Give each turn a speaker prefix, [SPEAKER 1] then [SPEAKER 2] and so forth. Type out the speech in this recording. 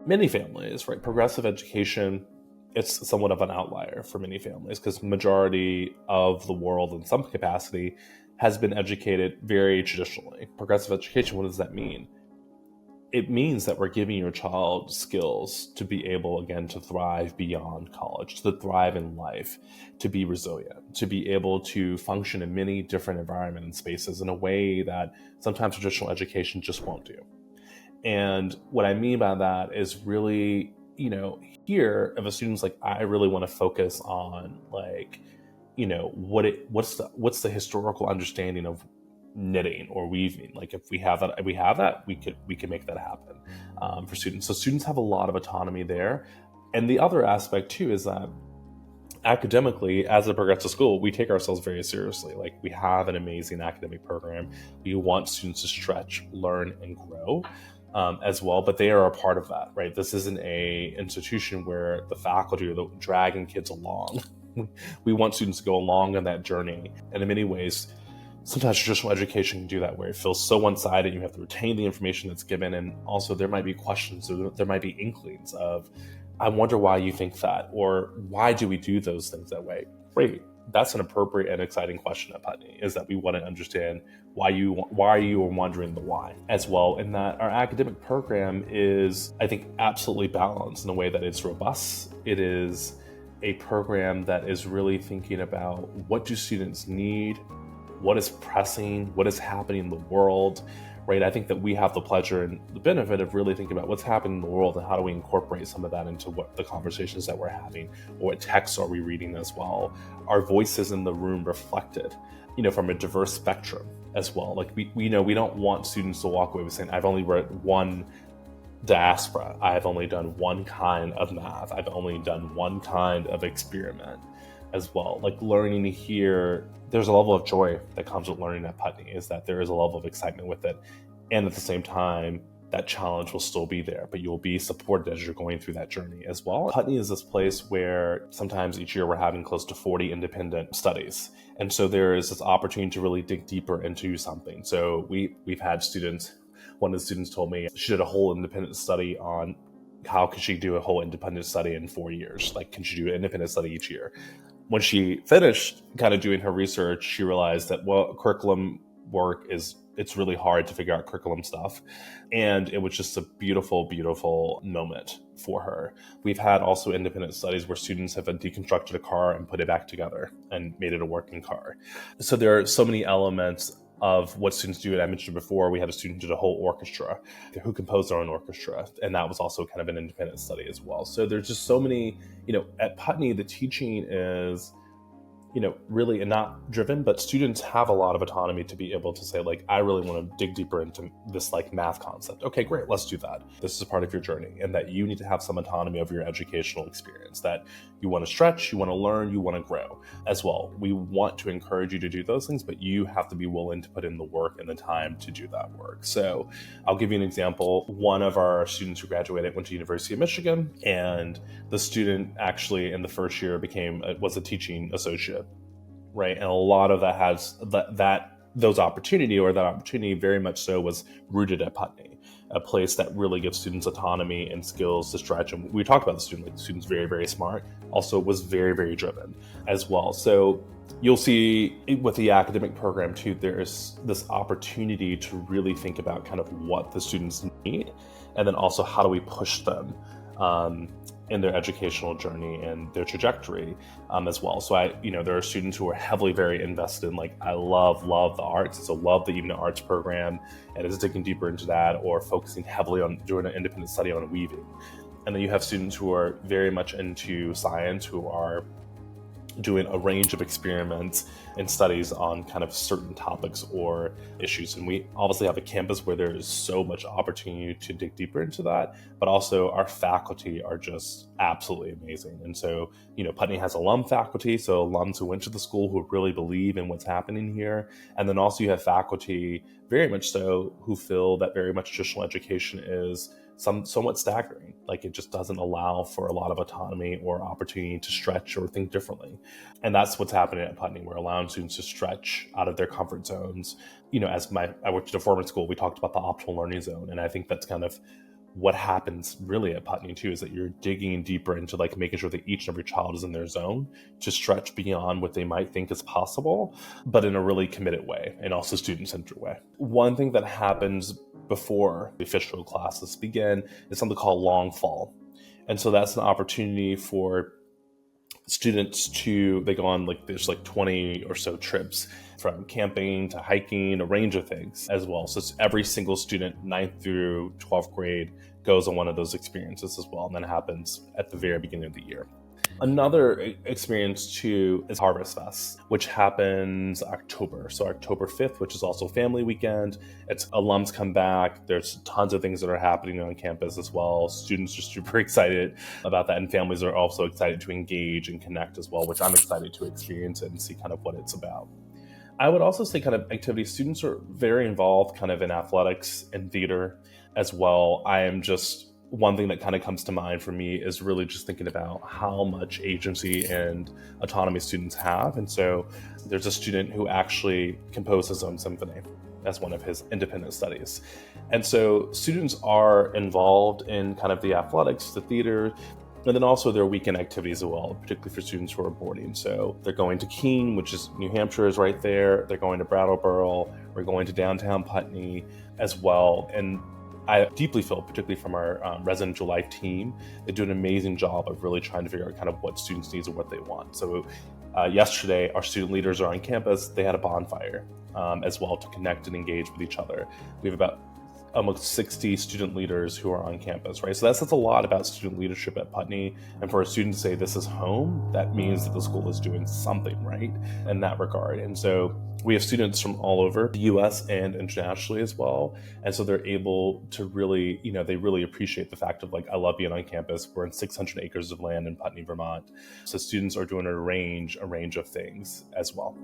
[SPEAKER 1] many families, right? Progressive education, it's somewhat of an outlier for many families because majority of the world in some capacity has been educated very traditionally. Progressive education, what does that mean? It means that we're giving your child skills to be able, again, to thrive beyond college, to thrive in life, to be resilient, to be able to function in many different environments and spaces in a way that sometimes traditional education just won't do. And what I mean by that is really, here, if a student's like, I really want to focus on like, what's the historical understanding of knitting or weaving. Like if we have that, we can make that happen for students. So students have a lot of autonomy there. And the other aspect too is that academically, as a progressive school, we take ourselves very seriously. Like we have an amazing academic program. We want students to stretch, learn, and grow as well, but they are a part of that, right? This isn't a institution where the faculty are dragging kids along. We want students to go along on that journey. And in many ways, sometimes traditional education can do that, where it feels so one-sided. You have to retain the information that's given, and also there might be questions, or there might be inklings of, I wonder why you think that, or why do we do those things that way? Great. That's an appropriate and exciting question at Putney, is that we want to understand why you are wondering the why as well. And that our academic program is, I think, absolutely balanced in a way that it's robust. It is a program that is really thinking about what do students need, what is pressing, what is happening in the world, right? I think that we have the pleasure and the benefit of really thinking about what's happening in the world and how do we incorporate some of that into what the conversations that we're having, or what texts are we reading as well. Our voices in the room reflected, from a diverse spectrum as well. Like we don't want students to walk away with saying, I've only read one diaspora, I've only done one kind of math, I've only done one kind of experiment as well. Like learning here, there's a level of joy that comes with learning at Putney, is that there is a level of excitement with it. And at the same time, that challenge will still be there, but you'll be supported as you're going through that journey as well. Putney is this place where sometimes each year we're having close to 40 independent studies. And so there is this opportunity to really dig deeper into something. So we've had students, one of the students told me she did a whole independent study on how could she do a whole independent study in 4 years? Like, can she do an independent study each year? When she finished kind of doing her research, she realized that, curriculum work it's really hard to figure out curriculum stuff. And it was just a beautiful, beautiful moment for her. We've had also independent studies where students have deconstructed a car and put it back together and made it a working car. So there are so many elements of what students do. And I mentioned before, we had a student who did a whole orchestra, who composed their own orchestra. And that was also kind of an independent study as well. So there's just so many, at Putney, the teaching is, really not driven, but students have a lot of autonomy to be able to say, like, I really want to dig deeper into this like math concept. Okay, great, let's do that. This is a part of your journey, and that you need to have some autonomy over your educational experience, that you want to stretch, you want to learn, you want to grow as well. We want to encourage you to do those things, but you have to be willing to put in the work and the time to do that work. So I'll give you an example. One of our students who graduated went to University of Michigan, and the student actually in the first year was a teaching associate. Right. And a lot of that has that opportunity very much so was rooted at Putney, a place that really gives students autonomy and skills to stretch. And we talked about the student's very, very smart, also was very, very driven as well. So you'll see with the academic program too, there's this opportunity to really think about kind of what the students need, and then also how do we push them in their educational journey and their trajectory as well. So there are students who are heavily very invested in, like, I love the arts, so love the evening arts program, and is digging deeper into that, or focusing heavily on doing an independent study on weaving. And then you have students who are very much into science, who are doing a range of experiments and studies on kind of certain topics or issues. And we obviously have a campus where there is so much opportunity to dig deeper into that, but also our faculty are just absolutely amazing. And so, Putney has alum faculty, so alums who went to the school who really believe in what's happening here. And then also you have faculty very much so who feel that very much traditional education is somewhat staggering. Like, it just doesn't allow for a lot of autonomy or opportunity to stretch or think differently. And that's what's happening at Putney. We're allowing students to stretch out of their comfort zones. I worked at a formal school, we talked about the optimal learning zone. And I think that's kind of what happens really at Putney too is that you're digging deeper into like making sure that each and every child is in their zone to stretch beyond what they might think is possible, but in a really committed way and also student-centered way. One thing that happens before the official classes begin is something called long fall. And so that's an opportunity for students they go on like, there's like 20 or so trips from camping to hiking, a range of things as well. So it's every single student, 9th through 12th grade, goes on one of those experiences as well. And then it happens at the very beginning of the year. Another experience too is Harvest Fest, which happens October. So October 5th, which is also family weekend. It's alums come back. There's tons of things that are happening on campus as well. Students are super excited about that. And families are also excited to engage and connect as well, which I'm excited to experience it and see kind of what it's about. I would also say kind of activities. Students are very involved kind of in athletics and theater as well. One thing that kind of comes to mind for me is really just thinking about how much agency and autonomy students have. And so there's a student who actually composed his own symphony as one of his independent studies. And so students are involved in kind of the athletics, the theater, and then also their weekend activities as well, particularly for students who are boarding. So they're going to Keene, which is New Hampshire is right there. They're going to Brattleboro. We're going to downtown Putney as well. And I deeply feel, particularly from our residential life team, they do an amazing job of really trying to figure out kind of what students' needs and what they want. So yesterday, our student leaders are on campus. They had a bonfire as well to connect and engage with each other. We have about almost 60 student leaders who are on campus, right? So that says a lot about student leadership at Putney. And for a student to say this is home, that means that the school is doing something right in that regard. And so we have students from all over the US and internationally as well. And so they're able to really, they really appreciate the fact of like, I love being on campus. We're in 600 acres of land in Putney, Vermont. So students are doing a range of things as well.